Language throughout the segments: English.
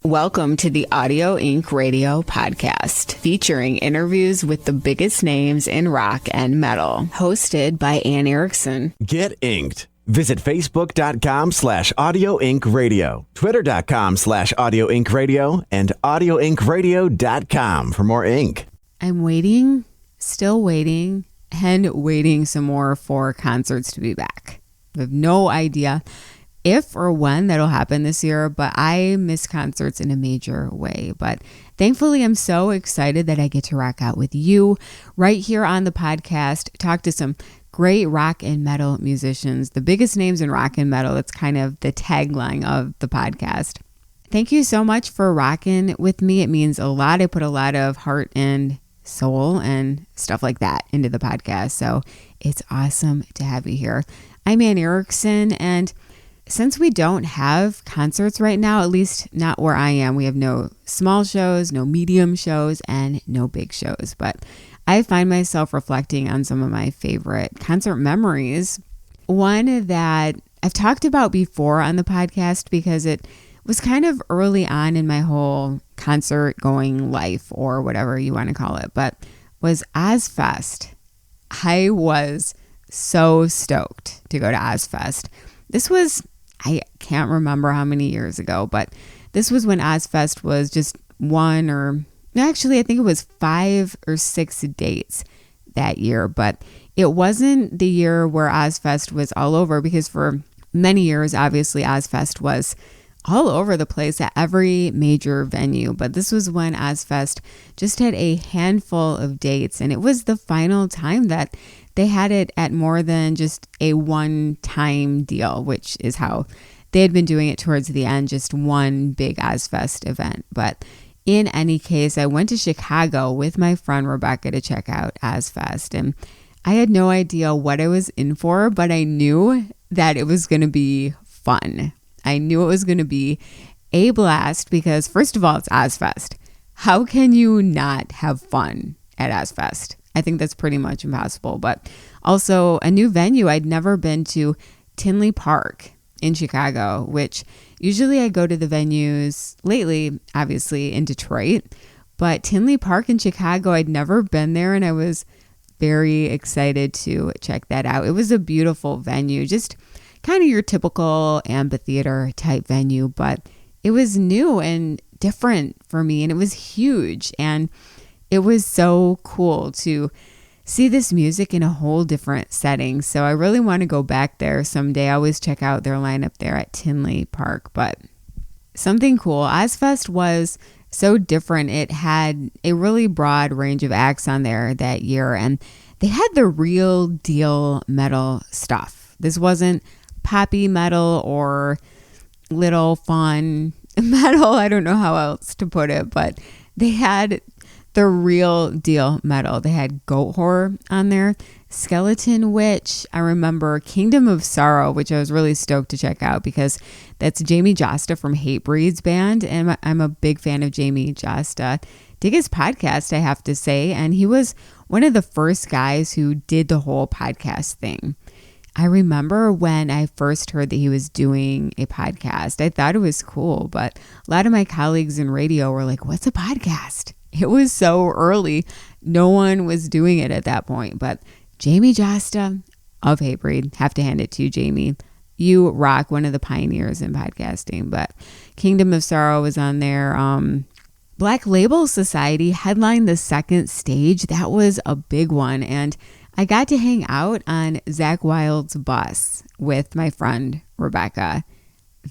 Welcome to the Audio Inc. Radio podcast, featuring interviews with the biggest names in rock and metal, hosted by Anne Erickson. Get inked. Visit Facebook.com/Audio Inc. Radio, Twitter.com/Audio Inc. Radio, and AudioIncRadio.com for more ink. I'm waiting, still waiting, and waiting some more for concerts to be back. I have no idea if or when that'll happen this year, but I miss concerts in a major way. But thankfully, I'm so excited that I get to rock out with you right here on the podcast, talk to some great rock and metal musicians, the biggest names in rock and metal. That's kind of the tagline of the podcast. Thank you so much for rocking with me. It means a lot. I put a lot of heart and soul and stuff like that into the podcast. So it's awesome to have you here. I'm Anne Erickson, and since we don't have concerts right now, at least not where I am, we have no small shows, no medium shows, and no big shows. But I find myself reflecting on some of my favorite concert memories. One that I've talked about before on the podcast because it was kind of early on in my whole concert going life, or whatever you want to call it, but was Ozzfest. I was so stoked to go to Ozzfest. This was, I can't remember how many years ago, but this was when Ozzfest was just I think it was 5 or 6 dates that year, but it wasn't the year where Ozzfest was all over, because for many years, obviously, Ozzfest was all over the place at every major venue. But this was when Ozzfest just had a handful of dates, and it was the final time that they had it at more than just a one-time deal, which is how they had been doing it towards the end, just one big Ozzfest event. But in any case, I went to Chicago with my friend Rebecca to check out Ozzfest, and I had no idea what I was in for, but I knew that it was going to be fun. I knew it was going to be a blast because, first of all, it's Ozzfest. How can you not have fun at Ozzfest? I think that's pretty much impossible. But also a new venue. I'd never been to Tinley Park in Chicago, which usually I go to the venues lately, obviously in Detroit, but Tinley Park in Chicago, I'd never been there, and I was very excited to check that out. It was a beautiful venue, just kind of your typical amphitheater type venue, but it was new and different for me, and it was huge, and it was so cool to see this music in a whole different setting. So I really want to go back there someday. I always check out their lineup there at Tinley Park. But something cool, Ozzfest was so different. It had a really broad range of acts on there that year, and they had the real deal metal stuff. This wasn't poppy metal or little fun metal. I don't know how else to put it, but they had the real deal metal. They had Goat Horror on there, Skeleton Witch. I remember Kingdom of Sorrow, which I was really stoked to check out because that's Jamie Josta from Hatebreed's band, and I'm a big fan of Jamie Josta. Dig his podcast, I have to say, and he was one of the first guys who did the whole podcast thing. I remember when I first heard that he was doing a podcast, I thought it was cool, but a lot of my colleagues in radio were like, "What's a podcast?" It was so early. No one was doing it at that point. But Jamie Josta of Hatebreed, have to hand it to you, Jamie. You rock, one of the pioneers in podcasting. But Kingdom of Sorrow was on there. Black Label Society headlined the second stage. That was a big one. And I got to hang out on Zakk Wylde's bus with my friend Rebecca.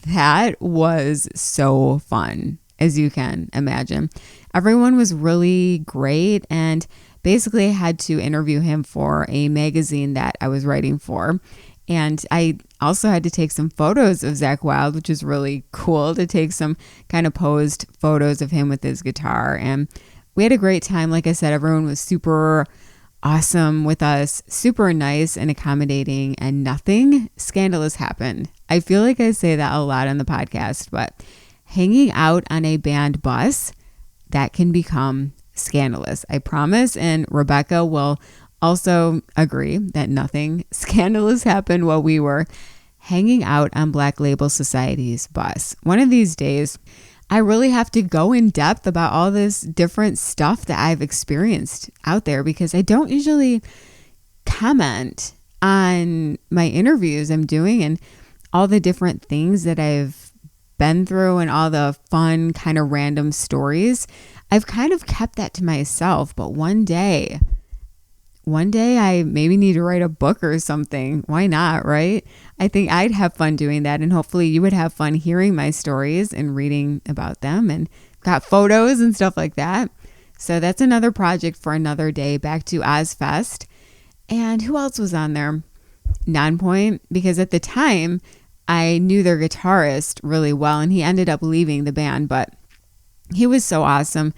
That was so fun, as you can imagine. Everyone was really great, and basically I had to interview him for a magazine that I was writing for. And I also had to take some photos of Zakk Wylde, which is really cool to take some kind of posed photos of him with his guitar. And we had a great time. Like I said, everyone was super awesome with us, super nice and accommodating, and nothing scandalous happened. I feel like I say that a lot on the podcast, but hanging out on a band bus, that can become scandalous, I promise. And Rebecca will also agree that nothing scandalous happened while we were hanging out on Black Label Society's bus. One of these days, I really have to go in depth about all this different stuff that I've experienced out there, because I don't usually comment on my interviews I'm doing and all the different things that I've been through and all the fun kind of random stories. I've kind of kept that to myself, but one day I maybe need to write a book or something. Why not, right? I think I'd have fun doing that, and hopefully you would have fun hearing my stories and reading about them, and got photos and stuff like that. So that's another project for another day. Back to Ozfest. And who else was on there? Nonpoint, because at the time I knew their guitarist really well, and he ended up leaving the band, but he was so awesome.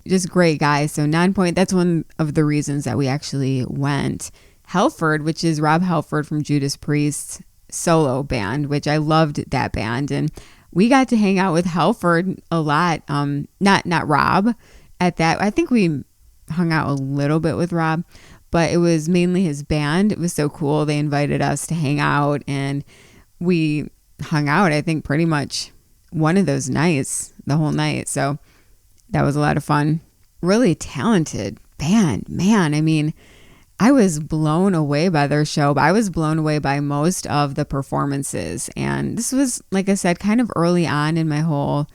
Just great guy. So Nonpoint, that's one of the reasons that we actually went. Halford, which is Rob Halford from Judas Priest's solo band, which I loved that band. And we got to hang out with Halford a lot. Not Rob at that. I think we hung out a little bit with Rob, but it was mainly his band. It was so cool. They invited us to hang out, and we hung out, I think, pretty much one of those nights, the whole night. So that was a lot of fun. Really talented band, man. I mean, I was blown away by their show, but I was blown away by most of the performances. And this was, like I said, kind of early on in my whole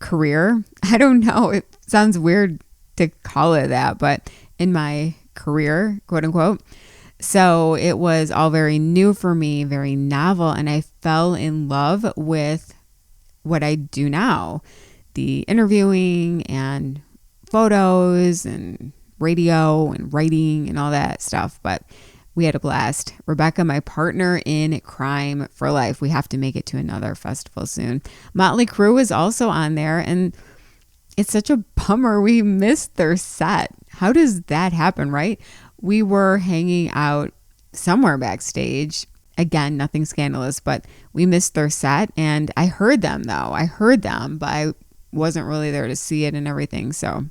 career. I don't know. It sounds weird to call it that, but in my career, quote unquote. So it was all very new for me, very novel. And I fell in love with what I do now, the interviewing and photos and radio and writing and all that stuff. But we had a blast. Rebecca, my partner in crime for life. We have to make it to another festival soon. Motley Crue was also on there, and it's such a bummer we missed their set. How does that happen, right? We were hanging out somewhere backstage. Again, nothing scandalous, but we missed their set. And I heard them, though. I heard them, but I wasn't really there to see it and everything. So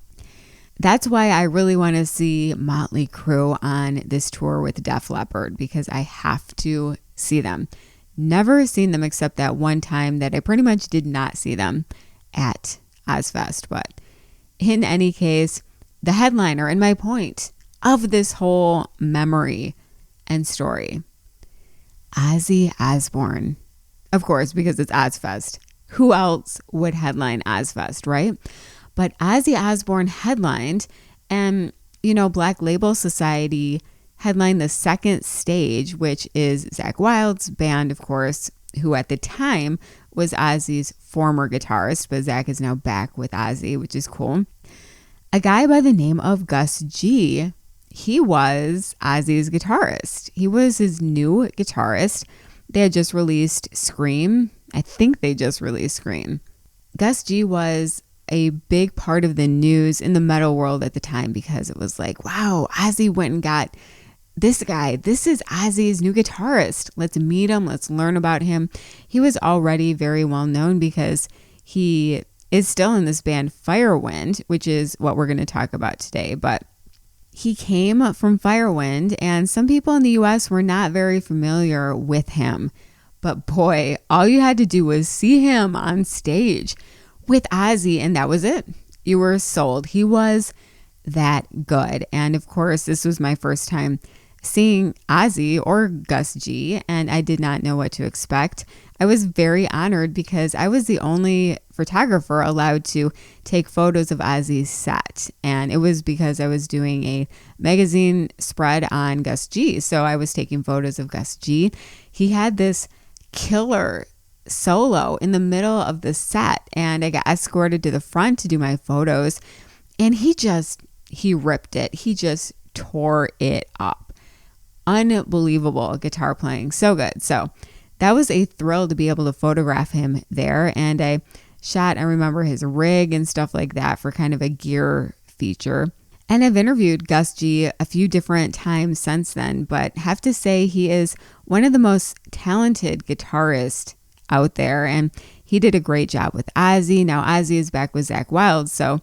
that's why I really want to see Motley Crue on this tour with Def Leppard, because I have to see them. Never seen them except that one time that I pretty much did not see them at Ozfest. But in any case, the headliner and my point of this whole memory and story, Ozzy Osbourne. Of course, because it's Ozfest. Who else would headline Ozfest, right? But Ozzy Osbourne headlined, and, Black Label Society headlined the second stage, which is Zakk Wylde's band, of course, who at the time was Ozzy's former guitarist, but Zakk is now back with Ozzy, which is cool. A guy by the name of Gus G, he was Ozzy's guitarist. He was his new guitarist. They had just released Scream. I think they just released Scream. Gus G was a big part of the news in the metal world at the time, because it was like, wow, Ozzy went and got this guy. This is Ozzy's new guitarist. Let's meet him. Let's learn about him. He was already very well known because he is still in this band Firewind, which is what we're going to talk about today. But he came from Firewind, and some people in the US were not very familiar with him. But boy, all you had to do was see him on stage with Ozzy, and that was it. You were sold. He was that good. And of course, this was my first time seeing Ozzy or Gus G, and I did not know what to expect. I was very honored because I was the only photographer allowed to take photos of Ozzy's set. And it was because I was doing a magazine spread on Gus G. So I was taking photos of Gus G. He had this killer solo in the middle of the set, and I got escorted to the front to do my photos, and he ripped it. He just tore it up. Unbelievable guitar playing. So good. So that was a thrill to be able to photograph him there. And I remember his rig and stuff like that for kind of a gear feature. And I've interviewed Gus G a few different times since then, but have to say he is one of the most talented guitarists out there. And he did a great job with Ozzy. Now Ozzy is back with Zakk Wylde. So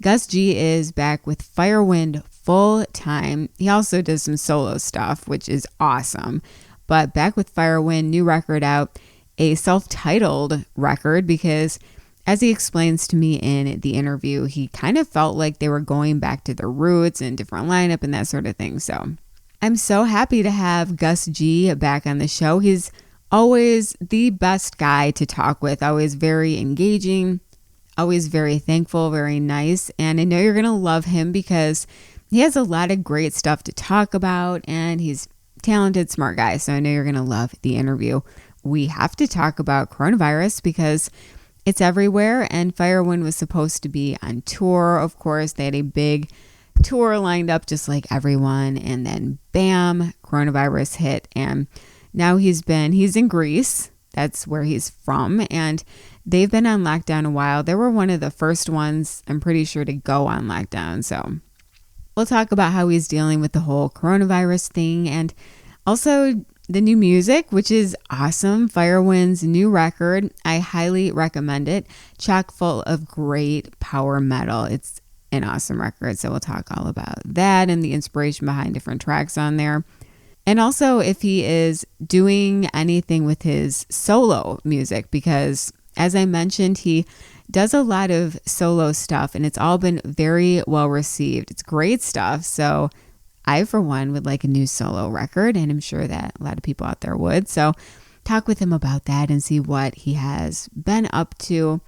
Gus G is back with Firewind full time. He also does some solo stuff, which is awesome. But back with Firewind, new record out, a self-titled record, because As he explains to me in the interview, he kind of felt like they were going back to their roots and different lineup and that sort of thing. So I'm so happy to have Gus G back on the show. He's always the best guy to talk with, always very engaging, always very thankful, very nice. And I know you're going to love him because he has a lot of great stuff to talk about and he's talented, smart guy. So I know you're going to love the interview. We have to talk about coronavirus because it's everywhere, and Firewind was supposed to be on tour. Of course, they had a big tour lined up just like everyone, and then bam, coronavirus hit, and now he's in Greece. That's where he's from, and they've been on lockdown a while. They were one of the first ones, I'm pretty sure, to go on lockdown. So we'll talk about how he's dealing with the whole coronavirus thing, and also the new music, which is awesome. Firewind's new record. I highly recommend it. Chock full of great power metal. It's an awesome record. So we'll talk all about that and the inspiration behind different tracks on there. And also if he is doing anything with his solo music, because as I mentioned, he does a lot of solo stuff and it's all been very well received. It's great stuff. So I, for one, would like a new solo record, and I'm sure that a lot of people out there would. So talk with him about that and see what he has been up to.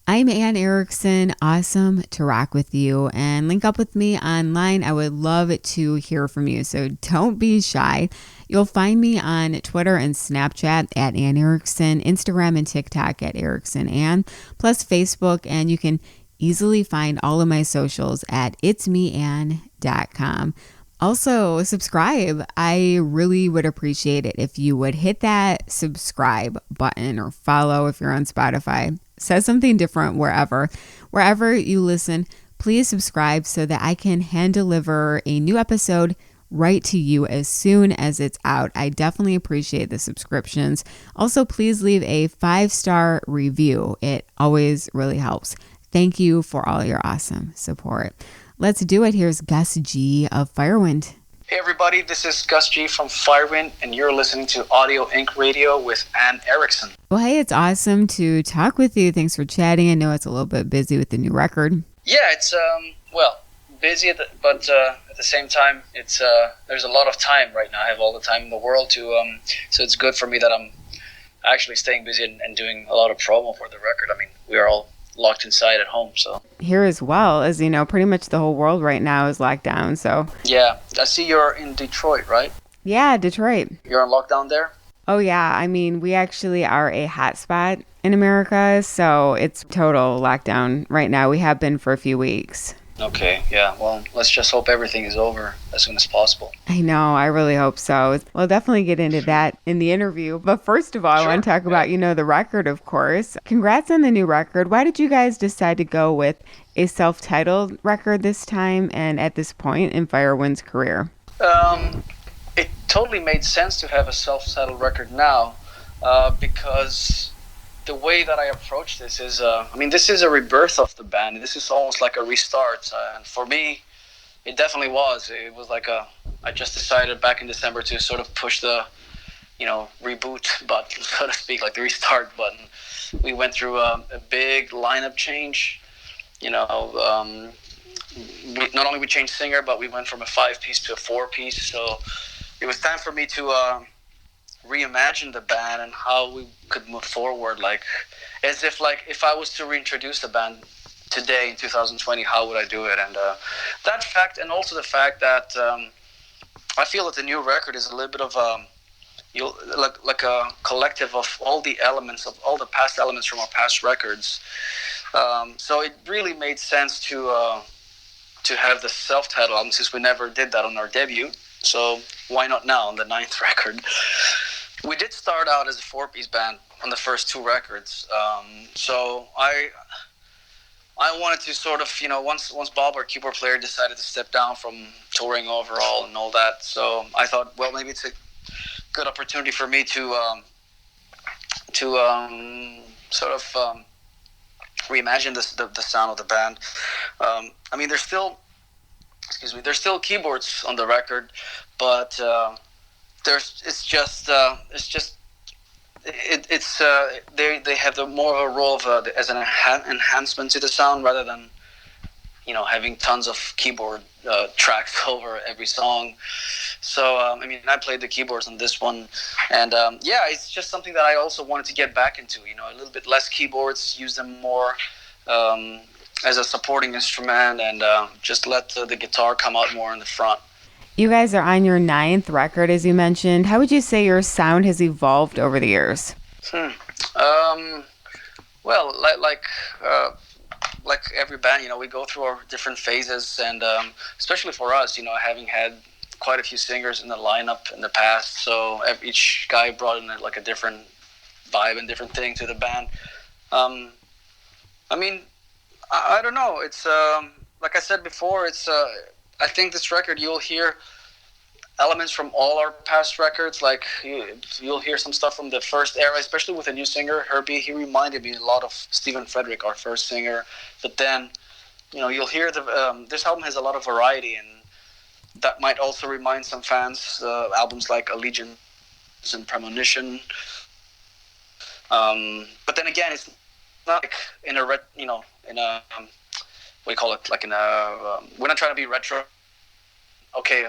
I'm Anne Erickson. Awesome to rock with you, and link up with me online. I would love to hear from you, so don't be shy. You'll find me on Twitter and Snapchat at Anne Erickson, Instagram and TikTok at Erickson Anne, plus Facebook, and you can easily find all of my socials at itsmeanne.com. Also, subscribe. I really would appreciate it if you would hit that subscribe button or follow if you're on Spotify. It says something different wherever you listen. Please subscribe so that I can hand deliver a new episode right to you as soon as it's out. I definitely appreciate the subscriptions. Also, please leave a 5-star review. It always really helps. Thank you for all your awesome support. Let's do it. Here's Gus G of Firewind. Hey everybody, this is Gus G from Firewind, and you're listening to Audio Inc. Radio with Anne Erickson. Well, hey, it's awesome to talk with you. Thanks for chatting. I know it's a little bit busy with the new record. Yeah, it's busy, but at the same time, it's there's a lot of time right now. I have all the time in the world to so it's good for me that I'm actually staying busy and doing a lot of promo for the record. I mean, we are all locked inside at home, so here as well, as you know, pretty much the whole world right now is locked down. So yeah, I see you're in Detroit, right? Yeah, Detroit. You're on lockdown there? Oh yeah, I mean, we actually are a hotspot in America, so it's total lockdown right now. We have been for a few weeks. Okay, yeah, well, let's just hope everything is over as soon as possible. I know, I really hope so. We'll definitely get into that in the interview. But first of all, I want to talk about, the record, of course. Congrats on the new record. Why did you guys decide to go with a self-titled record this time and at this point in Firewind's career? It totally made sense to have a self-titled record now because the way that I approach this is, this is a rebirth of the band. This is almost like a restart. And for me, it definitely was. It was like I just decided back in December to sort of push the, reboot button, so to speak, like the restart button. We went through a big lineup change. Not only we changed singer, but we went from a 5-piece to a 4-piece. So it was time for me to reimagine the band and how we could move forward, as if I was to reintroduce the band today in 2020, how would I do it? And that fact, and also the fact that I feel that the new record is a little bit of like a collective of all the elements of all the past elements from our past records. So it really made sense to have the self-titled album, since we never did that on our debut. So why not now on the 9th record? We did start out as a 4-piece band on the first 2 records. So I wanted to sort of, once Bob, our keyboard player, decided to step down from touring overall and all that, so I thought, well, maybe it's a good opportunity for me to sort of reimagine the sound of the band. There's still keyboards on the they have the more of a role of as an enhancement to the sound rather than having tons of keyboard tracks over every song. So I mean, I played the keyboards on this one, and yeah, it's just something that I also wanted to get back into. A little bit less keyboards, use them more as a supporting instrument, and just let the guitar come out more in the front. You guys are on your 9th record, as you mentioned. How would you say your sound has evolved over the years? Well, like every band, we go through our different phases, and especially for us, having had quite a few singers in the lineup in the past, so each guy brought in like a different vibe and different thing to the band. I mean, I don't know. It's like I said before. I think this record you'll hear elements from all our past records. Like you'll hear some stuff from the first era, especially with a new singer, Herbie. He reminded me a lot of Stephen Frederick, our first singer. But then, you'll hear this album has a lot of variety, and that might also remind some fans albums like Allegiance and Premonition. But then again, it's not like in a what do you call it? Like in a we're not trying to be retro. Okay,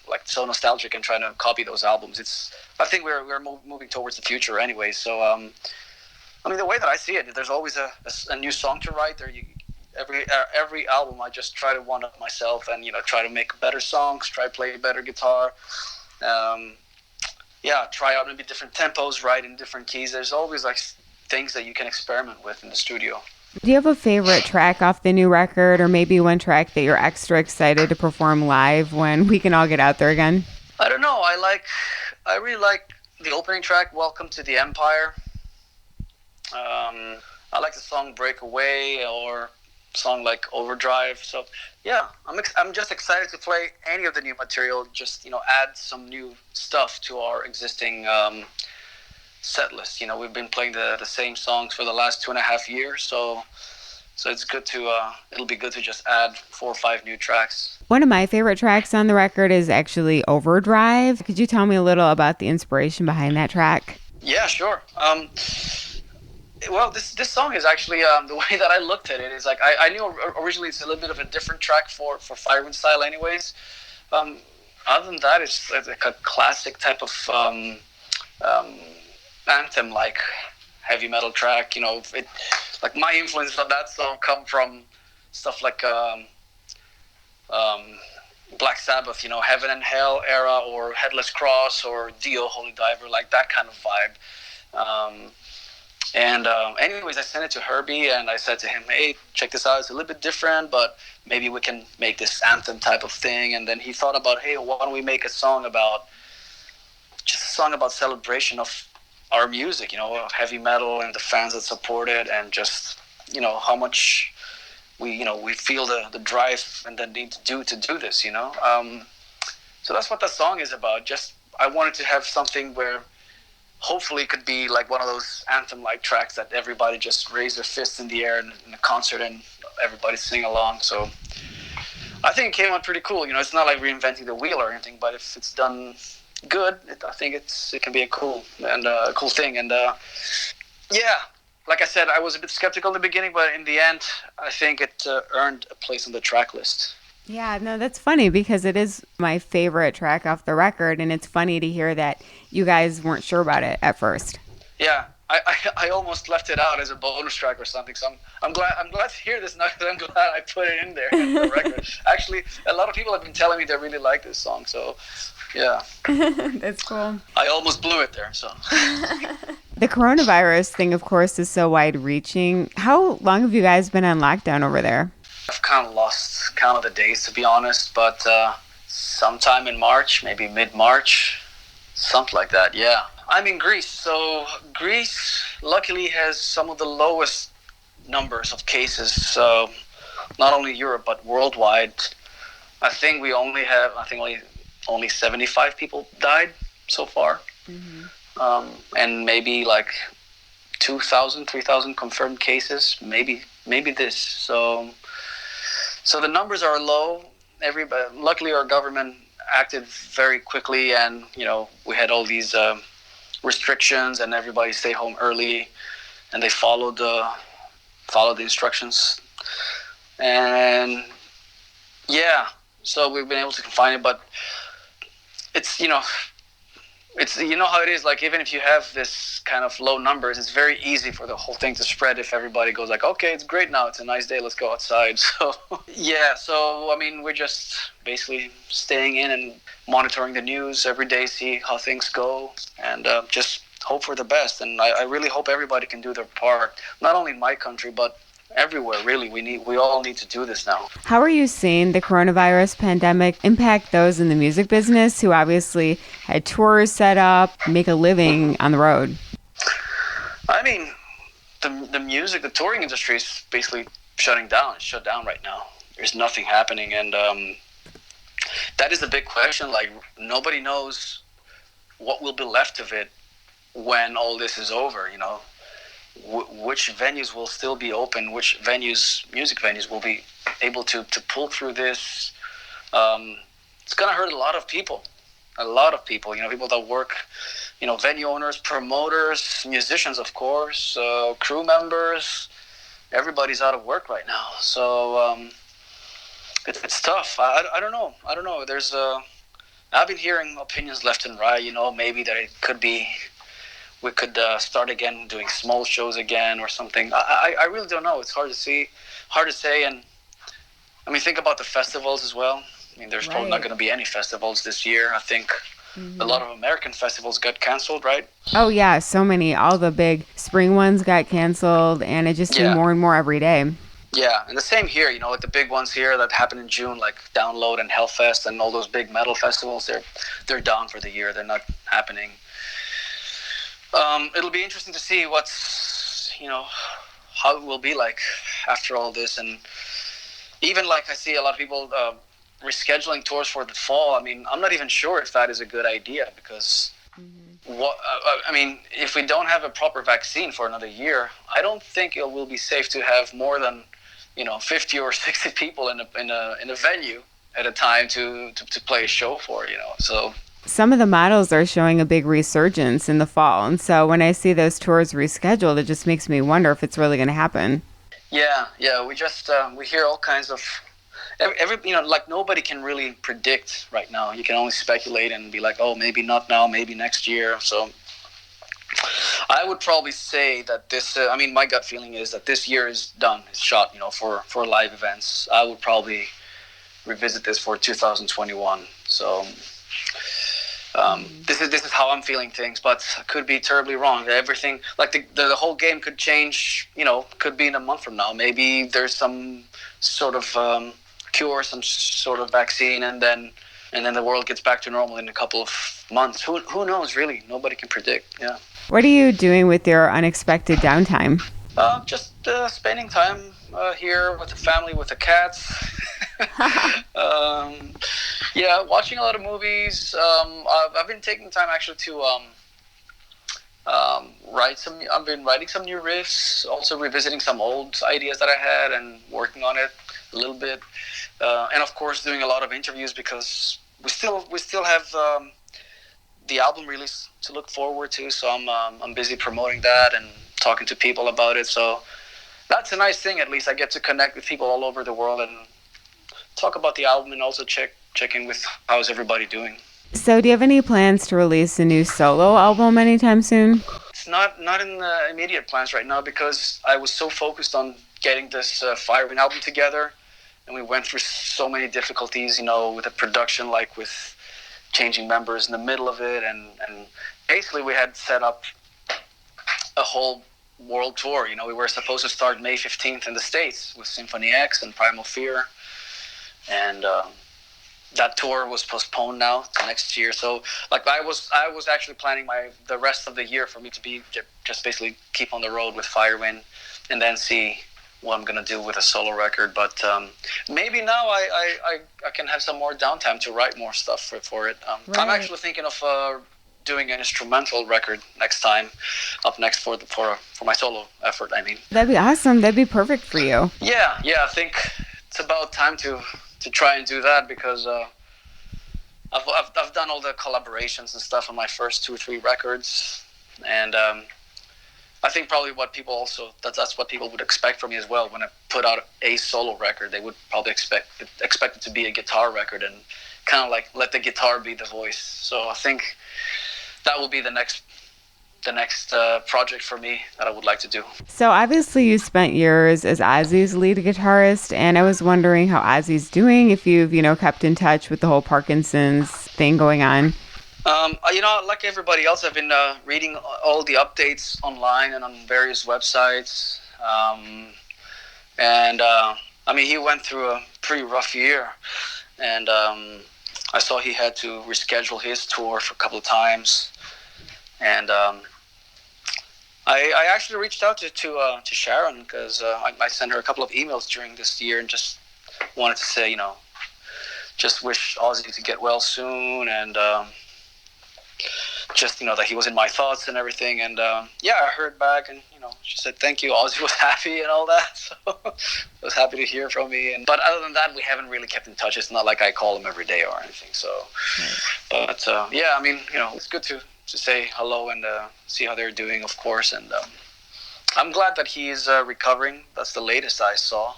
like so nostalgic and trying to copy those albums. I think we're moving towards the future anyway. So I mean, the way that I see it, there's always a new song to write. Every album, I just try to one up myself and try to make better songs, try to play better guitar. Try out maybe different tempos, write in different keys. There's always like things that you can experiment with in the studio. Do you have a favorite track off the new record, or maybe one track that you're extra excited to perform live when we can all get out there again? I don't know. I really like the opening track, Welcome to the Empire. I like the song Breakaway or song like Overdrive. So yeah, I'm just excited to play any of the new material, just add some new stuff to our existing set list. We've been playing the same songs for the last 2.5 years, so it's good to it'll be good to just add 4 or 5 new tracks. One of my favorite tracks on the record is actually Overdrive. Could you tell me a little about the inspiration behind that track? Yeah, sure. Well, this song is actually the way that I looked at it is like I knew originally it's a little bit of a different track for Firewind style anyways. Other than that, it's like a classic type of anthem like heavy metal track. Like my influence on that song come from stuff like Black Sabbath, Heaven and Hell era, or Headless Cross, or Dio, Holy Diver, like that kind of vibe. Anyways, I sent it to Herbie and I said to him, hey, check this out. It's a little bit different, but maybe we can make this anthem type of thing. And then he thought about, hey, why don't we make a song about celebration of our music, heavy metal and the fans that support it, and just, how much we feel the drive and the need to do this, So that's what that song is about. Just, I wanted to have something where hopefully it could be like one of those anthem-like tracks that everybody just raise their fists in the air in a concert and everybody sing along. So I think it came out pretty cool. It's not like reinventing the wheel or anything, but if it's done good, I think it can be a cool thing. And yeah, like I said, I was a bit skeptical in the beginning, but in the end, I think it earned a place on the track list. Yeah, no, that's funny because it is my favorite track off the record, and it's funny to hear that you guys weren't sure about it at first. Yeah, I almost left it out as a bonus track or something. So I'm glad to hear this now, because I'm glad I put it in there in the record. Actually, a lot of people have been telling me they really like this song, so yeah. That's cool. I almost blew it there, so. The coronavirus thing, of course, is so wide-reaching. How long have you guys been on lockdown over there? I've kind of lost count of the days, to be honest, but sometime in March, maybe mid-March, something like that, yeah. I'm in Greece, so Greece luckily has some of the lowest numbers of cases, so not only Europe but worldwide. I think we only 75 people died so far, and maybe like 2,000, 3,000 confirmed cases, maybe this. So the numbers are low. Luckily, our government acted very quickly, and we had all these restrictions and everybody stay home early, and they followed the instructions. And yeah, so we've been able to confine it, but it's how it is. Like, even if you have this kind of low numbers, it's very easy for the whole thing to spread if everybody goes like, okay, it's great now, it's a nice day, let's go outside. So yeah, so I mean, we're just basically staying in and monitoring the news every day, see how things go, and just hope for the best. And I really hope everybody can do their part, not only in my country, but everywhere. Really, we all need to do this now. How are you seeing the coronavirus pandemic impact those in the music business who obviously had tours set up, make a living on the road? I mean, the touring industry is basically shutting down. It's shut down right now. There's nothing happening, and that is a big question. Like, nobody knows what will be left of it when all this is over, you know. Which venues will still be open, which music venues will be able to pull through this. It's going to hurt a lot of people, you know, people that work, you know, venue owners, promoters, musicians, of course, crew members. Everybody's out of work right now. So it's tough. I don't know. I've been hearing opinions left and right, you know, maybe that it could be, we could start again doing small shows again or something. I really don't know. It's hard to say. And I mean, think about the festivals as well. I mean, there's probably not going to be any festivals this year. I think a lot of American festivals got canceled, right? Oh yeah, so many. All the big spring ones got canceled, and I just see more and more every day. Yeah, and the same here. You know, like the big ones here that happen in June, like Download and Hellfest and all those big metal festivals. They're done for the year. They're not happening. It'll be interesting to see how it will be like after all this. And even like I see a lot of people rescheduling tours for the fall. I mean, I'm not even sure if that is a good idea, because if we don't have a proper vaccine for another year, I don't think it will be safe to have more than 50 or 60 people in a venue at a time to play a show for, so. Some of the models are showing a big resurgence in the fall. And so when I see those tours rescheduled, it just makes me wonder if it's really going to happen. Yeah. We just, we hear all kinds of, like nobody can really predict right now. You can only speculate and be like, oh, maybe not now, maybe next year. So I would probably say that this, my gut feeling is that this year is done. It's shot, for live events. I would probably revisit this for 2021. So this is how I'm feeling things, but I could be terribly wrong. Everything, like the whole game could change, could be in a month from now. Maybe there's some sort of cure, some sort of vaccine, and then the world gets back to normal in a couple of months. Who knows, really? Nobody can predict, yeah. What are you doing with your unexpected downtime? Just spending time here with the family, with the cats. Watching a lot of movies. I've been taking time actually to write some. I've been writing some new riffs, also revisiting some old ideas that I had and working on it a little bit, and of course doing a lot of interviews, because we still have the album release to look forward to. So I'm busy promoting that and talking to people about it. So that's a nice thing. At least I get to connect with people all over the world and talk about the album, and also check in with how's everybody doing. So do you have any plans to release a new solo album anytime soon? It's not in the immediate plans right now, because I was so focused on getting this Firewind album together, and we went through so many difficulties, with the production, like with changing members in the middle of it, and basically we had set up a whole world tour. We were supposed to start May 15th in the States with Symphony X and Primal Fear, and that tour was postponed now to next year. So like I was actually planning the rest of the year for me to be just basically keep on the road with Firewind, and then see what I'm gonna do with a solo record. But maybe now I can have some more downtime to write more stuff for it. Right. I'm actually thinking of doing an instrumental record up next for my solo effort. That'd be awesome. That'd be perfect for you. Yeah. I think it's about time to try and do that, because I've done all the collaborations and stuff on my first 2 or 3 records, And I think probably what people also that's what people would expect from me as well. When I put out a solo record, they would probably expect it to be a guitar record and kind of like let the guitar be the voice. So I think that will be the next project for me that I would like to do. So obviously you spent years as Ozzy's lead guitarist, and I was wondering how Ozzy's doing, if you've, kept in touch with the whole Parkinson's thing going on. Like everybody else, I've been reading all the updates online and on various websites. He went through a pretty rough year, and I saw he had to reschedule his tour for a couple of times. And I actually reached out to Sharon because I sent her a couple of emails during this year and just wanted to say, just wish Ozzy to get well soon, and just that he was in my thoughts and everything. And I heard back, and she said thank you. Ozzy was happy and all that, so was happy to hear from me. But other than that, we haven't really kept in touch. It's not like I call him every day or anything. So, but it's good to say hello and see how they're doing, of course. And I'm glad that he's recovering. That's the latest I saw.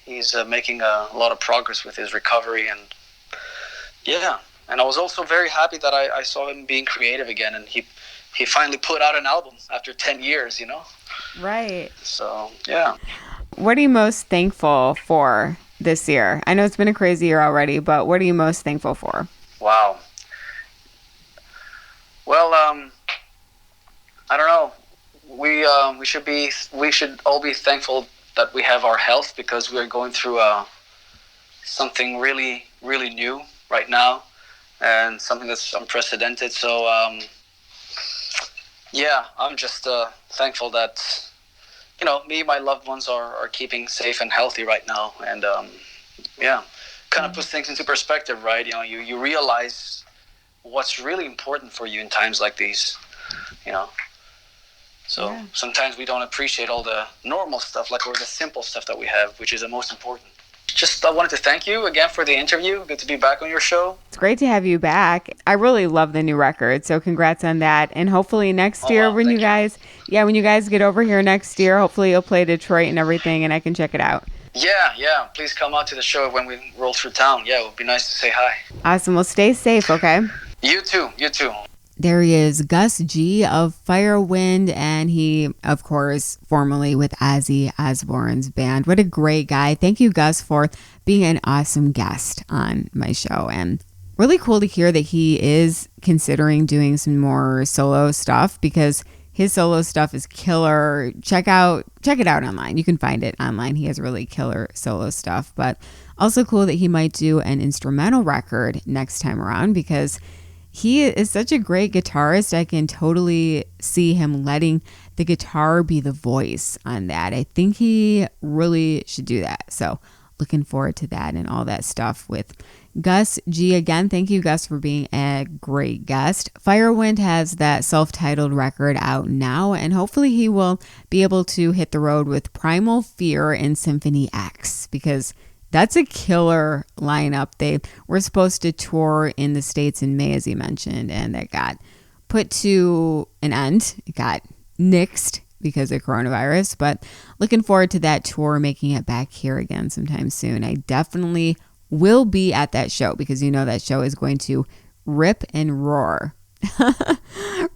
He's making a lot of progress with his recovery, and and I was also very happy that I saw him being creative again, and he finally put out an album after 10 years, Right. So, yeah. What are you most thankful for this year? I know it's been a crazy year already, but what are you most thankful for? Wow. Well, I don't know. We should all be thankful that we have our health, because we are going through something really, really new right now, and something that's unprecedented. So, I'm just thankful that, me and my loved ones are keeping safe and healthy right now. And, kind of puts things into perspective, right? You realize what's really important for you in times like these, So sometimes we don't appreciate all the normal stuff, or the simple stuff that we have, which is the most important. Just I wanted to thank you again for the interview. Good to be back on your show. It's great to have you back. I really love the new record, so congrats on that. And hopefully next year when you guys get over here next year, hopefully you'll play Detroit and everything, and I can check it out. Yeah. Please come out to the show when we roll through town. Yeah, it would be nice to say hi. Awesome. Well, stay safe, okay? You too. There he is, Gus G of Firewind, and he, of course, formerly with Ozzy Osbourne's band. What a great guy. Thank you, Gus, for being an awesome guest on my show. And really cool to hear that he is considering doing some more solo stuff, because his solo stuff is killer. Check it out online. You can find it online. He has really killer solo stuff, but also cool that he might do an instrumental record next time around, because he is such a great guitarist. I can totally see him letting the guitar be the voice on that. I think he really should do that. So looking forward to that and all that stuff with Gus G. Again, thank you, Gus, for being a great guest. Firewind has that self-titled record out now, and hopefully he will be able to hit the road with Primal Fear and Symphony X, because that's a killer lineup. They were supposed to tour in the States in May, as you mentioned, and that got put to an end. It got nixed because of coronavirus, but looking forward to that tour, making it back here again sometime soon. I definitely will be at that show, because that show is going to rip and roar.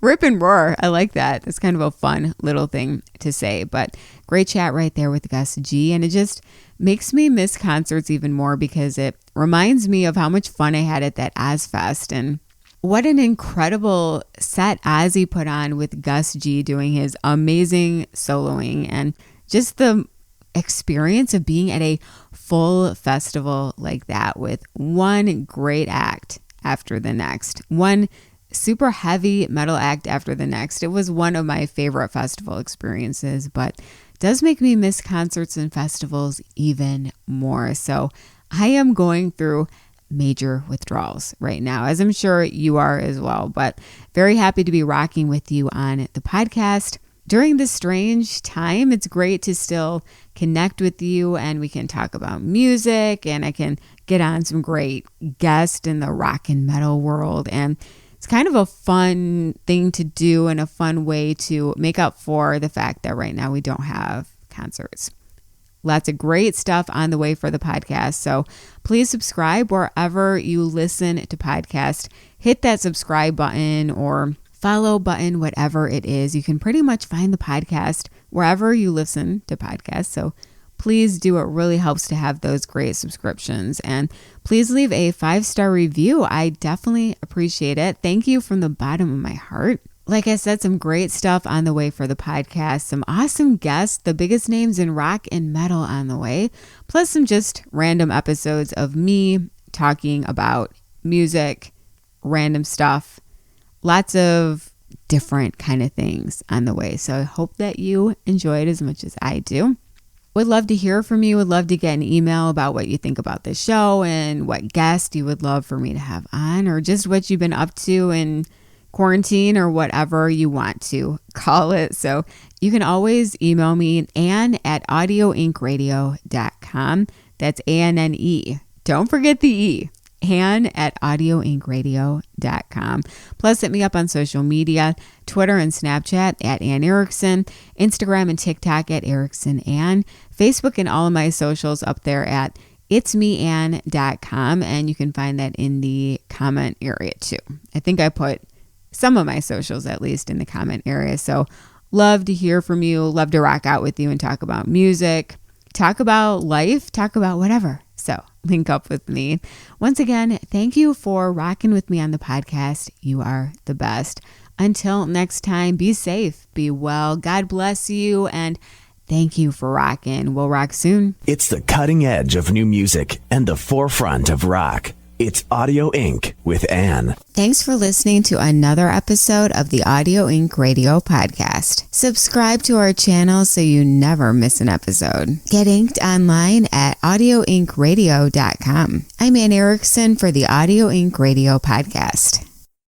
Rip and roar. I like that. That's kind of a fun little thing to say, but great chat right there with Gus G. And it just makes me miss concerts even more, because it reminds me of how much fun I had at that Ozfest, and what an incredible set Ozzy put on with Gus G doing his amazing soloing, and just the experience of being at a full festival like that with one great act after the next, one super heavy metal act after the next. It was one of my favorite festival experiences, but does make me miss concerts and festivals even more. So I am going through major withdrawals right now, as I'm sure you are as well, but very happy to be rocking with you on the podcast. During this strange time, it's great to still connect with you, and we can talk about music, and I can get on some great guests in the rock and metal world, and it's it's kind of a fun thing to do and a fun way to make up for the fact that right now we don't have concerts. Lots of great stuff on the way for the podcast. So please subscribe wherever you listen to podcasts. Hit that subscribe button or follow button, whatever it is. You can pretty much find the podcast wherever you listen to podcasts. So please do. It really helps to have those great subscriptions. And please leave a 5-star review. I definitely appreciate it. Thank you from the bottom of my heart. Like I said, some great stuff on the way for the podcast, some awesome guests, the biggest names in rock and metal on the way, plus some just random episodes of me talking about music, random stuff, lots of different kind of things on the way. So I hope that you enjoy it as much as I do. Would love to hear from you. Would love to get an email about what you think about the show and what guest you would love for me to have on, or just what you've been up to in quarantine or whatever you want to call it. So you can always email me, Anne@audioinkradio.com. That's ANNE. Don't forget the E. Anne@audioinkradio.com. Plus, hit me up on social media, Twitter and Snapchat at Anne Erickson, Instagram and TikTok at Erickson Anne, Facebook and all of my socials up there at itsmeanne.com. And you can find that in the comment area too. I think I put some of my socials at least in the comment area. So love to hear from you, love to rock out with you and talk about music, talk about life, talk about whatever. So link up with me. Once again, thank you for rocking with me on the podcast. You are the best. Until next time, be safe, be well. God bless you, and thank you for rocking. We'll rock soon. It's the cutting edge of new music and the forefront of rock. It's Audio Inc. with Anne. Thanks for listening to another episode of the Audio Inc. Radio Podcast. Subscribe to our channel so you never miss an episode. Get inked online at audioinkradio.com. I'm Anne Erickson for the Audio Inc. Radio Podcast.